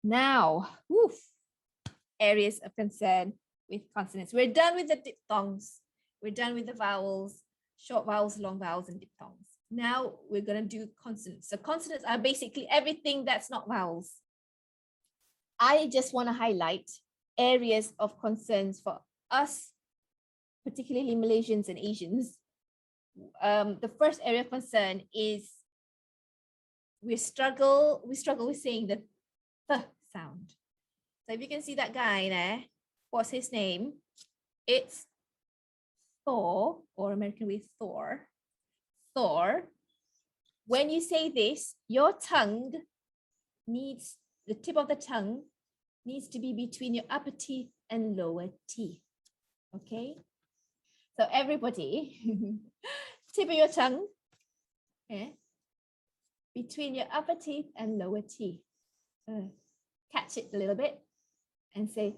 Now, woof, areas of concern with consonants. We're done with the diphthongs. We're done with the vowels, short vowels, long vowels, and diphthongs. Now we're going to do consonants. So consonants are basically everything that's not vowels. I just want to highlight areas of concerns for us, particularly Malaysians and Asians. The first area of concern is we struggle with saying the th sound. So if you can see that guy there, what's his name? It's Thor, or American way Thor. Thor. When you say this, your tongue needs, the tip of the tongue needs to be between your upper teeth and lower teeth. Okay? So everybody, tip of your tongue, okay, between your upper teeth and lower teeth. Catch it a little bit and say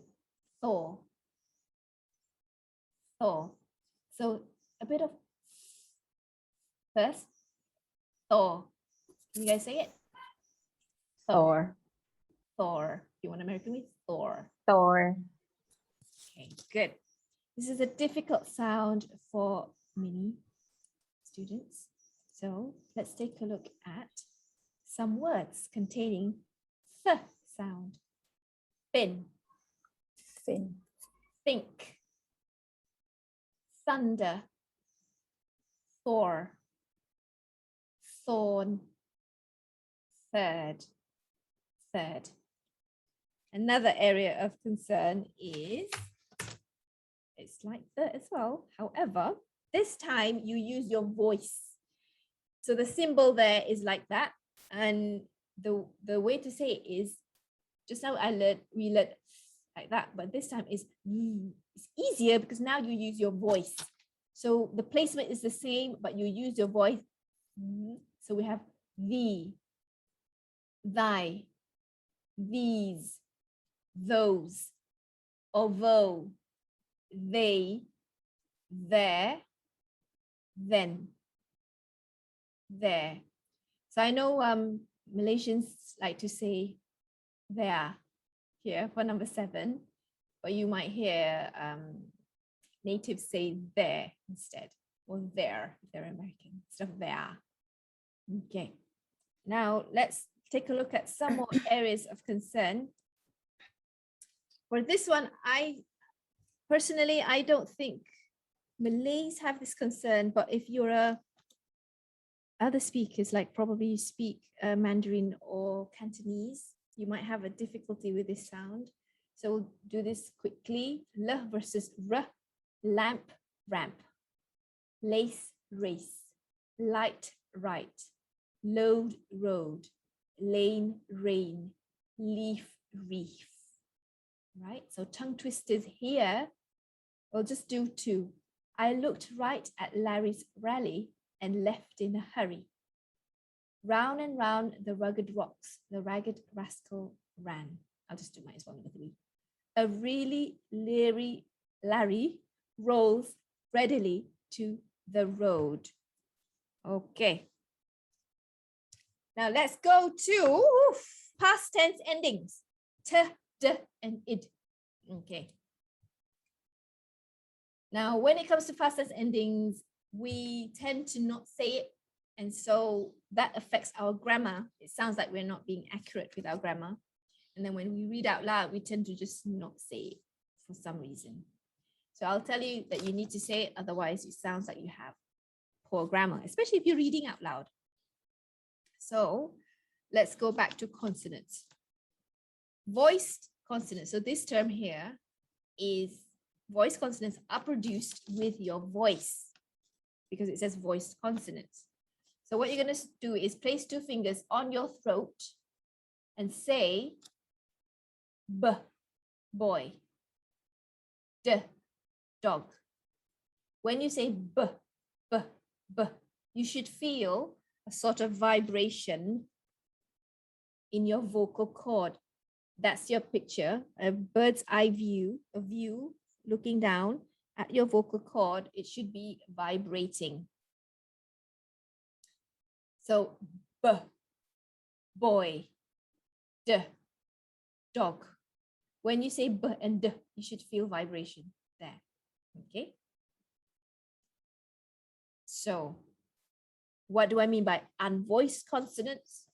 Thor. Thor. So a bit of first, Thor. Can you guys say it? Thor. Thor. You want American with Thor. Thor. Okay, good. This is a difficult sound for many students. So let's take a look at some words containing th sound. Fin. Fin. Think. Thunder. Thor. Thorn. Third. Third. Another area of concern is, it's like that as well. However, this time you use your voice. So the symbol there is like that. And the way to say it is, just now we learned like that, but this time is it's easier because now you use your voice. So the placement is the same, but you use your voice. So we have thee, thy, these, those, although, they, there, then, there. So I know Malaysians like to say there here for number 7, but you might hear natives say there instead, or there if they're American, instead of there. Okay, now let's take a look at some more areas of concern. For this one, personally, I don't think Malays have this concern, but if you're other speakers, like probably you speak Mandarin or Cantonese, you might have a difficulty with this sound. So we'll do this quickly. L versus R. Lamp, ramp. Lace, race. Light, right. Load, road. Lane, rain. Leaf, reef. Right, so tongue twisters here. We'll just do 2. I looked right at Larry's rally and left in a hurry. Round and round the rugged rocks, the ragged rascal ran. I'll just do mine as well, number 3. A really leery Larry rolls readily to the road. Okay. Now let's go to past tense endings. T, d, and id. Okay. Now, when it comes to past tense endings, we tend to not say it. And so that affects our grammar. It sounds like we're not being accurate with our grammar. And then when we read out loud, we tend to just not say it for some reason. So I'll tell you that you need to say it. Otherwise, it sounds like you have poor grammar, especially if you're reading out loud. So let's go back to consonants. Voiced consonants. So this term here is voiced consonants are produced with your voice because it says voiced consonants. So what you're going to do is place 2 fingers on your throat and say B, boy, D, dog. When you say B, B, B, you should feel a sort of vibration in your vocal cord. That's your picture, a bird's eye view, a view looking down at your vocal cord. It should be vibrating. So B, boy, D, dog. When you say b and d, you should feel vibration there. Okay. So what do I mean by unvoiced consonants?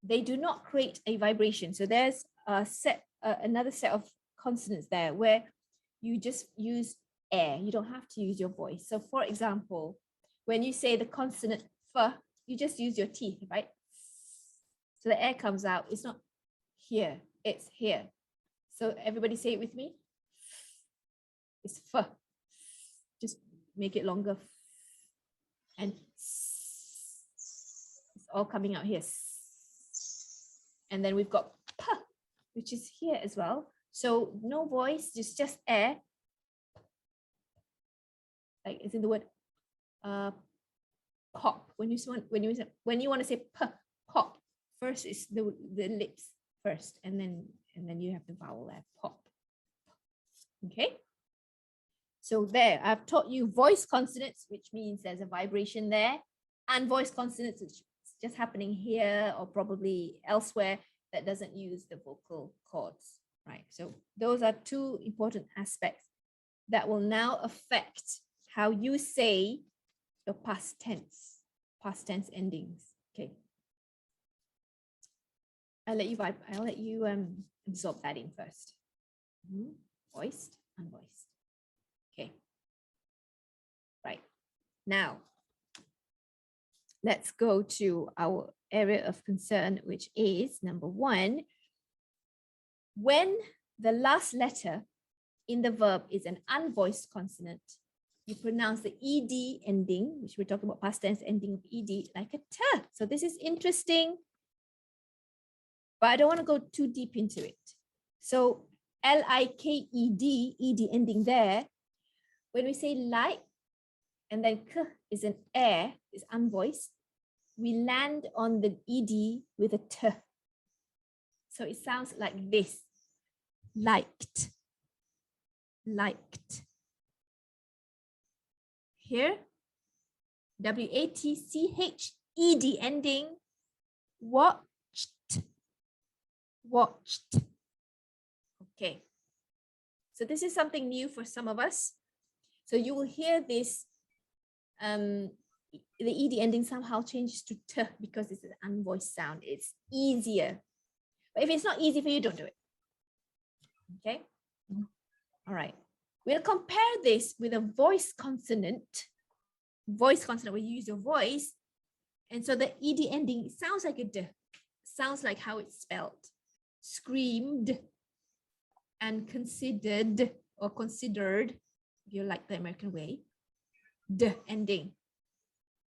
They do not create a vibration. So there's another set of consonants there where you just use air. You don't have to use your voice. So for example, when you say the consonant f, you just use your teeth, right? So the air comes out. It's not here, it's here. So everybody say it with me. It's f. Just make it longer. And it's all coming out here. And then we've got p, which is here as well. So no voice, just air. Like it's in the word pop. When you want to say p, pop, first is the lips first, and then you have the vowel there, pop. Okay. So there, I've taught you voice consonants, which means there's a vibration there, and voice consonants, which is just happening here or probably elsewhere that doesn't use the vocal cords, right? So those are two important aspects that will now affect how you say your past tense endings. Okay. I'll let you absorb that in first. Voiced, unvoiced. Okay. Right. Now, let's go to our area of concern, which is number 1. When the last letter in the verb is an unvoiced consonant, you pronounce the ed ending, which we're talking about past tense ending of ed, like a t. So this is interesting, but I don't want to go too deep into it. So liked, ed ending there. When we say like, and then k is an air, is unvoiced, we land on the ed with a t. So it sounds like this: liked, liked. Here, watched ending, watched, watched. Okay, so this is something new for some of us. So you will hear this, the ed ending somehow changes to t because it's an unvoiced sound. It's easier. But if it's not easy for you, don't do it. Okay? All right. We'll compare this with a voice consonant. Voice consonant, where you use your voice. And so the ed ending sounds like a d. Sounds like how it's spelled. Screamed and considered or considered, if you like the American way, d ending.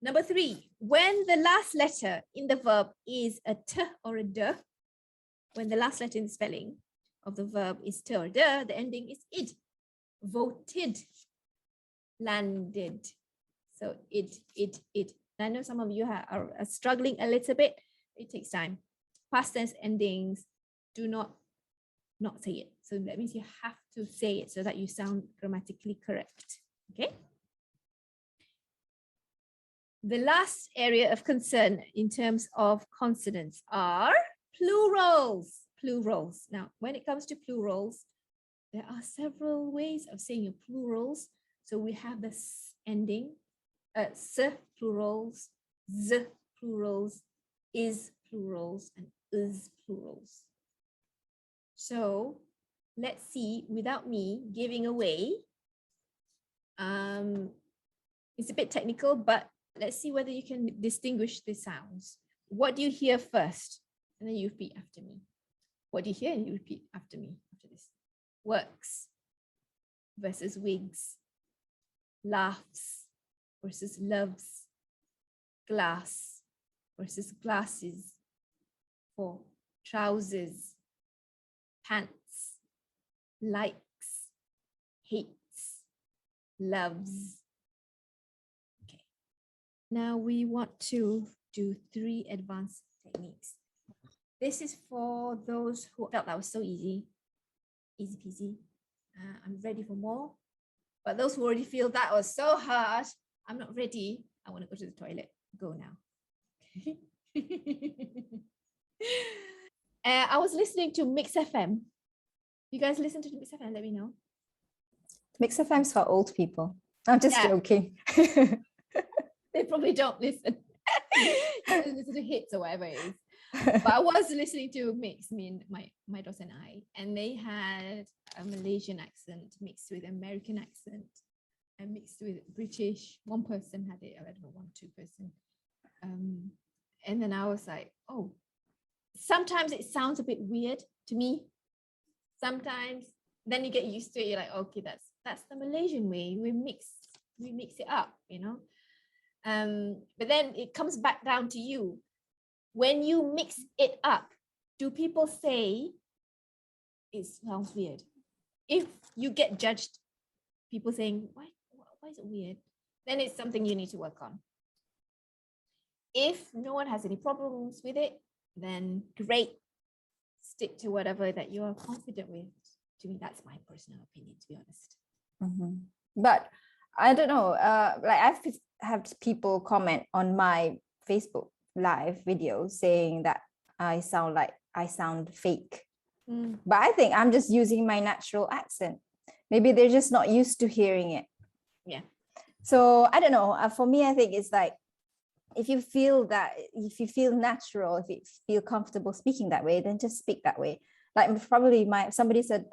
Number 3, when the last letter in the verb is a t or a d, when the last letter in the spelling of the verb is t or d, the ending is id. Voted, landed. So it. I know some of you are struggling a little bit. It takes time. Past tense endings, do not say it. So that means you have to say it so that you sound grammatically correct. Okay. The last area of concern in terms of consonants are plurals. Plurals. Now, when it comes to plurals, there are several ways of saying your plurals. So we have the s ending, s plurals, z plurals, is plurals, and is plurals. So let's see, without me giving away, it's a bit technical, but let's see whether you can distinguish the sounds. What do you hear first? And then you repeat after me. What do you hear? And you repeat after me after this. Works versus wigs. Laughs versus loves. Glass versus glasses. 4. Trousers. Pants. Likes. Hates. Loves. Okay. Now we want to do 3 advanced techniques. This is for those who felt that was so easy. Easy peasy. I'm ready for more. But those who already feel that was so hard, I'm not ready. I want to go to the toilet. Go now. I was listening to Mix FM. You guys listen to Mix FM? Let me know. Mix FM's for old people. I'm just Yeah. joking. They probably don't listen. They listen to hits or whatever it is. But I was listening to Mix, me and my daughter and I, and they had a Malaysian accent mixed with American accent and mixed with British. One person had it, I don't know, 1, 2 person. And then I was like, oh, sometimes it sounds a bit weird to me. Sometimes then you get used to it. You're like, okay, that's the Malaysian way. We mix it up, you know. But then it comes back down to you. When you mix it up, do people say it sounds weird? If you get judged, people saying, why is it weird? Then it's something you need to work on. If no one has any problems with it, then great. Stick to whatever that you are confident with. To me, that's my personal opinion, to be honest. Mm-hmm. But I don't know, like I've had people comment on my Facebook live video saying that I sound fake. But I think I'm just using my natural accent. Maybe they're just not used to hearing it. Yeah. So I don't know. For me, I think it's like, if you feel natural, if you feel comfortable speaking that way, then just speak that way. Like probably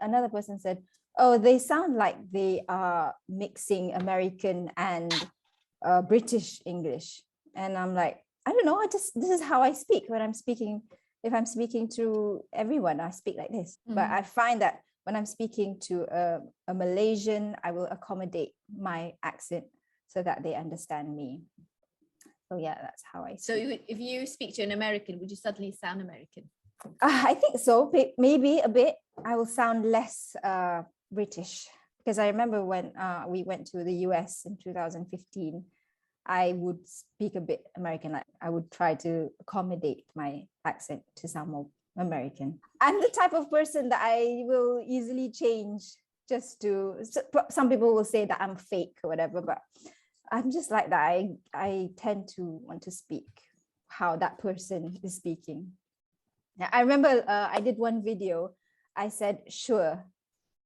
another person said, oh, they sound like they are mixing American and British English. And I'm like, I don't know, this is how I speak when I'm speaking. If I'm speaking to everyone, I speak like this. But I find that when I'm speaking to a Malaysian, I will accommodate my accent so that they understand me. So yeah, that's how I speak. So if you speak to an American, would you suddenly sound American? I think so. Maybe a bit. I will sound less British, because I remember when we went to the US in 2015, I would speak a bit American. Like I would try to accommodate my accent to sound more American. I'm the type of person that I will easily change some people will say that I'm fake or whatever, but I'm just like that. I tend to want to speak how that person is speaking. I remember I did one video. I said, sure.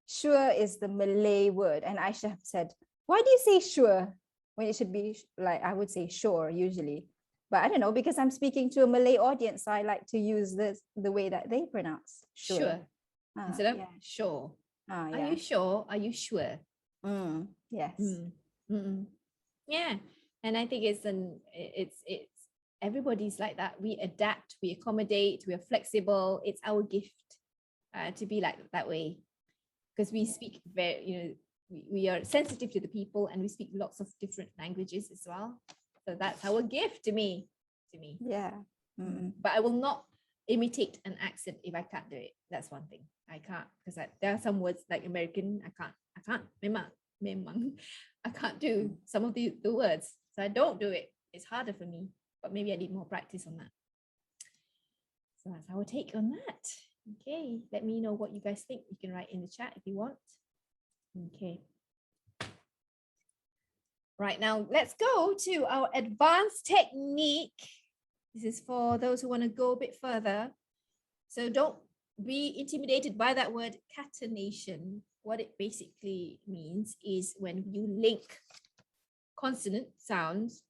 Sure is the Malay word. And I should have said, why do you say sure? When it should be like, I would say sure usually. But I don't know, because I'm speaking to a Malay audience, so I like to use the way that they pronounce sure. Instead of sure. Yeah. Are you sure? Are you sure? Yes. Yeah. And I think it's everybody's like that. We adapt, we accommodate, we are flexible. It's our gift to be like that way, because we speak very, we are sensitive to the people, and we speak lots of different languages as well. So that's our gift to me. Yeah. But I will not imitate an accent if I can't do it. That's one thing. I can't, because there are some words like American. I can't. Memang. I can't do some of the words. So I don't do it. It's harder for me, but maybe I need more practice on that. So that's our take on that. Okay, let me know what you guys think. You can write in the chat if you want. Okay. Right, now let's go to our advanced technique. This is for those who want to go a bit further. So don't be intimidated by that word catenation. What it basically means is when you link consonant sounds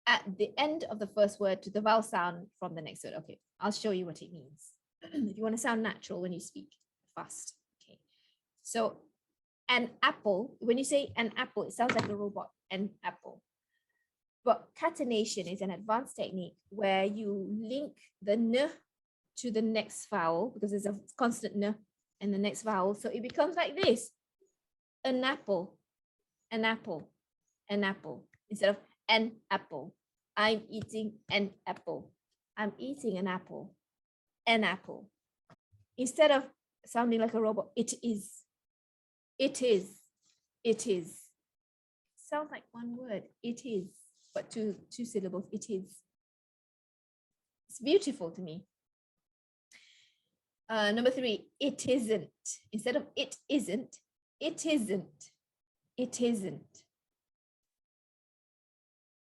at the end of the first word to the vowel sound from the next word. Okay, I'll show you what it means. If you want to sound natural when you speak fast. Okay, so an apple, when you say an apple, it sounds like a robot, an apple. But catenation is an advanced technique where you link the n to the next vowel, because there's a consonant n in the next vowel. So it becomes like this: an apple, an apple, an apple, instead of an apple. I'm eating an apple. I'm eating an apple. An apple. Instead of sounding like a robot, it is. It is. It is. Sounds like one word. It is, but two syllables. It is. It's beautiful to me. Number 3, it isn't. Instead of it isn't, it isn't. It isn't.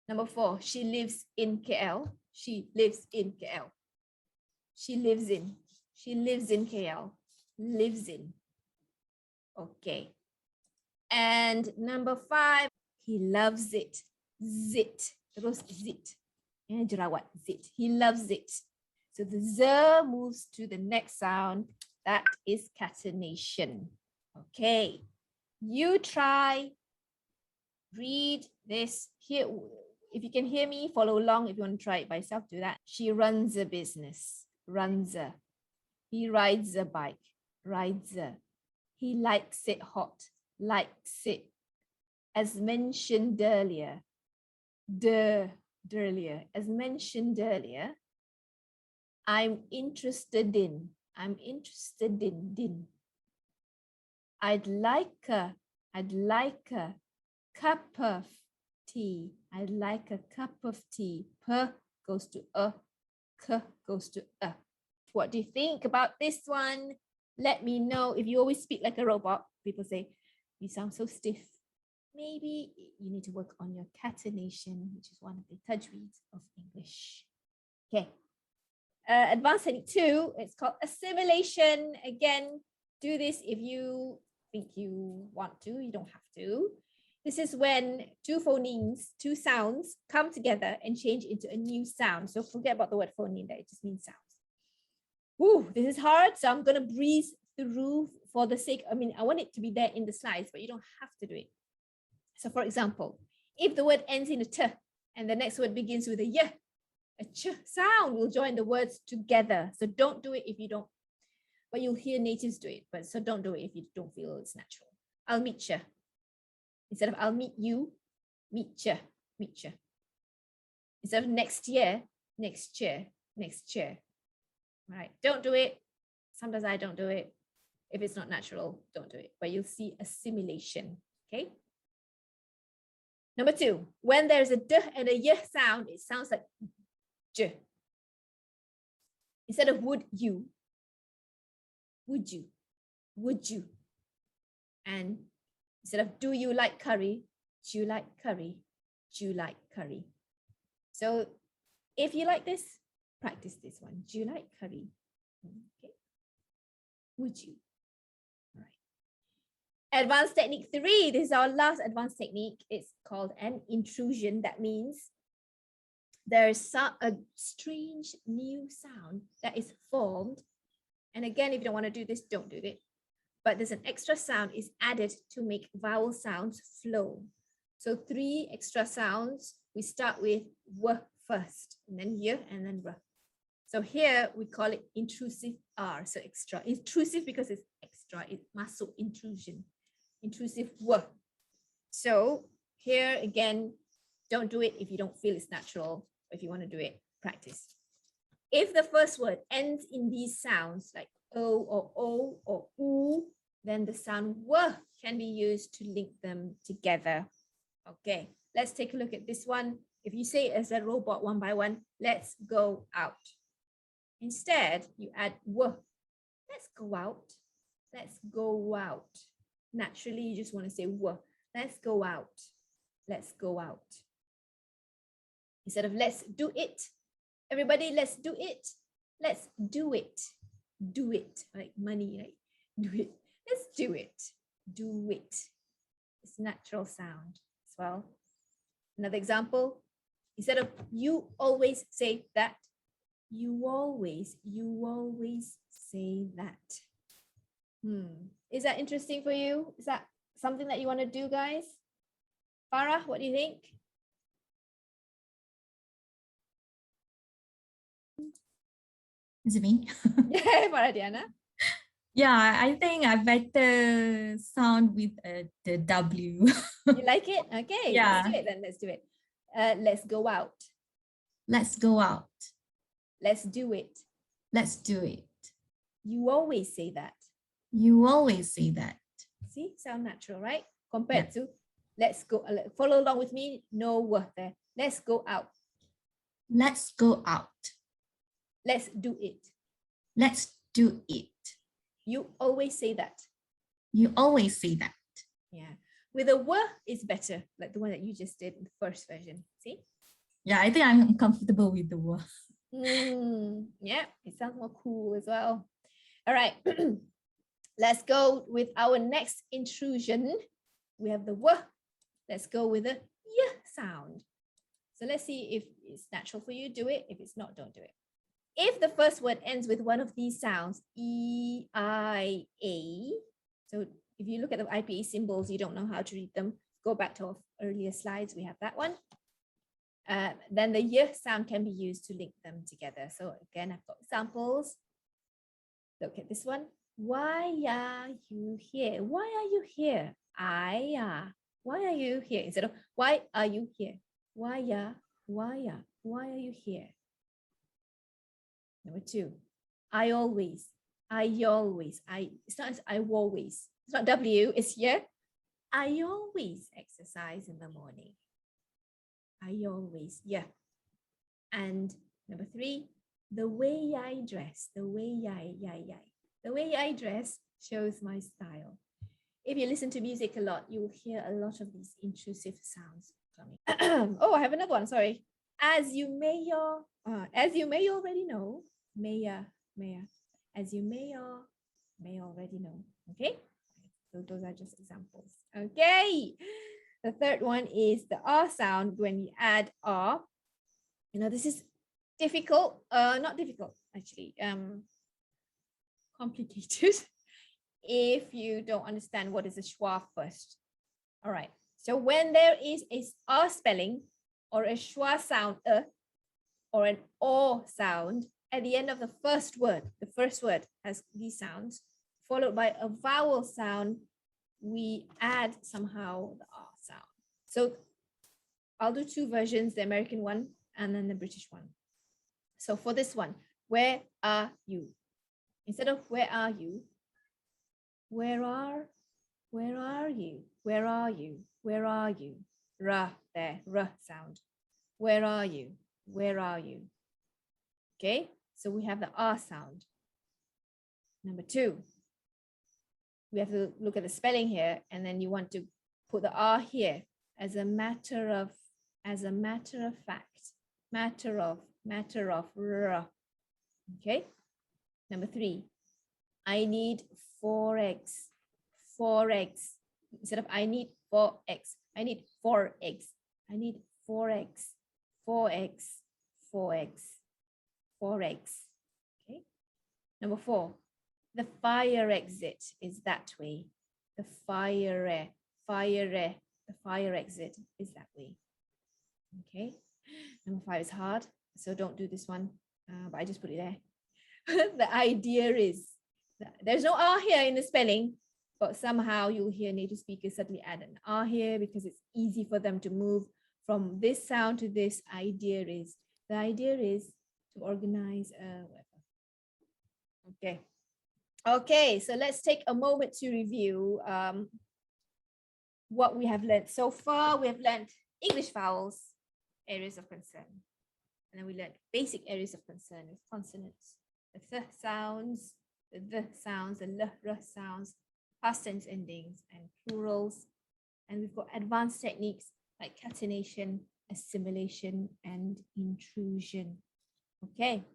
Number 4, she lives in KL. She lives in KL. She lives in. She lives in KL. Lives in. Okay. And number 5, he loves it. Zit. Terus zit. Jerawat. Zit. He loves it. So the Z moves to the next sound. That is catenation. Okay. You try. Read this. Here. If you can hear me, follow along. If you want to try it by yourself, do that. She runs a business. Runs a. He rides a bike. Rides a. He likes it hot. Likes it. As mentioned earlier. Earlier. As mentioned earlier. I'm interested in. I'm interested in. Din. I'd like a cup of tea. I'd like a cup of tea. P goes to a. K goes to a. What do you think about this one? Let me know. If you always speak like a robot, people say, you sound so stiff. Maybe you need to work on your catenation, which is one of the tajweeds of English. Okay. Advanced technique 2, it's called assimilation. Again, do this if you think you want to, you don't have to. This is when two phonemes, two sounds come together and change into a new sound. So forget about the word phoneme there, it just means sounds. Ooh, this is hard, so I'm gonna breeze through for the sake, I want it to be there in the slides, but you don't have to do it. So for example, if the word ends in a t and the next word begins with a y, a ch sound will join the words together. So don't do it if you don't, but you'll hear natives do it. But so don't do it if you don't feel it's natural. I'll meet you. Instead of I'll meet you, meet you, meet you. Instead of next year, next year, next year. All right, don't do it. Sometimes I don't do it. If it's not natural, don't do it. But you'll see assimilation, okay? Number 2, when there's a d and a y sound, it sounds like j. Instead of would you, would you, would you. And instead of do you like curry, do you like curry, do you like curry. So if you like this, practice this one. Do you like curry? Okay. Would you? All right. Advanced technique 3, this is our last advanced technique. It's called an intrusion. That means there's a strange new sound that is formed. And again, if you don't want to do this, don't do it. But there's an extra sound is added to make vowel sounds flow. So 3 extra sounds. We start with w first, and then y, and then r. So here we call it intrusive R, so extra. Intrusive because it's extra, it masuk intrusion. Intrusive w. So here again, don't do it if you don't feel it's natural. If you want to do it, practice. If the first word ends in these sounds like O or U, then the sound W can be used to link them together. Okay, let's take a look at this one. If you say it as a robot one by one, let's go out. Instead, you add W. Let's go out. Let's go out. Naturally, you just want to say W. Let's go out. Let's go out. Instead of let's do it. Everybody, let's do it. Let's do it. Do it. Like money, like do it. Let's do it. Do it. It's natural sound as well. Another example. Instead of you always say that. You always say that. Is that interesting for you? Is that something that you want to do, guys? Farah, what do you think? Is it me? Yeah, Farah Diana. Yeah, I think I better sound with the W. You like it? Okay, Yeah. let's do it then. Let's do it. Let's go out. Let's go out. Let's do it. Let's do it. You always say that. You always say that. See, sound natural, right? Compared to let's go, follow along with me, no word there. Let's go out. Let's go out. Let's do it. Let's do it. You always say that. You always say that. Yeah. With a word, it's better, like the one that you just did in the first version. See? Yeah, I think I'm comfortable with the word. Yeah, it sounds more cool as well. All right, let's go with our next intrusion. We have the W. Let's go with the Y sound. So let's see if it's natural for you, do it. If it's not, don't do it. If the first word ends with one of these sounds, E, I, A. So if you look at the IPA symbols, you don't know how to read them, go back to our earlier slides, we have that one. Then the Y sound can be used to link them together. So again, I've got examples. Look at this one. Why are you here? Why are you here? Why are you here? Instead of why are you here? Why are you here? Number 2, I always, it's not I always, it's not W, it's here. I always exercise in the morning. I always, yeah. And number 3, the way I dress, the way I dress shows my style. If you listen to music a lot, you will hear a lot of these intrusive sounds coming. Oh, I have another one, sorry. As you may already know, as you may already know, okay? So those are just examples, okay? The third one is the R sound when you add R. You know, this is difficult, not difficult, actually, complicated if you don't understand what is a schwa first. All right, so when there is a R spelling or a schwa sound, or an O sound at the end of the first word has these sounds, followed by a vowel sound, we add somehow the R sound. So I'll do 2 versions, the American one and then the British one. So for this one, where are you? Instead of where are you, where are you? Where are you? Where are you? Ra there, ra sound. Where are you? Where are you? Okay, so we have the R sound. Number 2, we have to look at the spelling here, and then you want to put the R here as a matter of fact, matter of, r. Okay, number 3, I need 4 eggs. Instead of I need 4 eggs, I need 4 eggs. I need 4 eggs. 4 eggs. 4 eggs. 4 eggs. Okay. Number 4, the fire exit is that way. The fire exit is that way. Okay. Number 5 is hard, so don't do this one, but I just put it there. The idea is that there's no R here in the spelling, but somehow you'll hear native speakers suddenly add an R here because it's easy for them to move from this sound to this. The idea is to organize whatever. Okay. Okay, so let's take a moment to review what we have learned so far. We have learned English vowels, areas of concern. And then we learned basic areas of concern with consonants, the th sounds, the sounds, the l, r sounds, past tense endings, and plurals. And we've got advanced techniques like catenation, assimilation, and intrusion. Okay.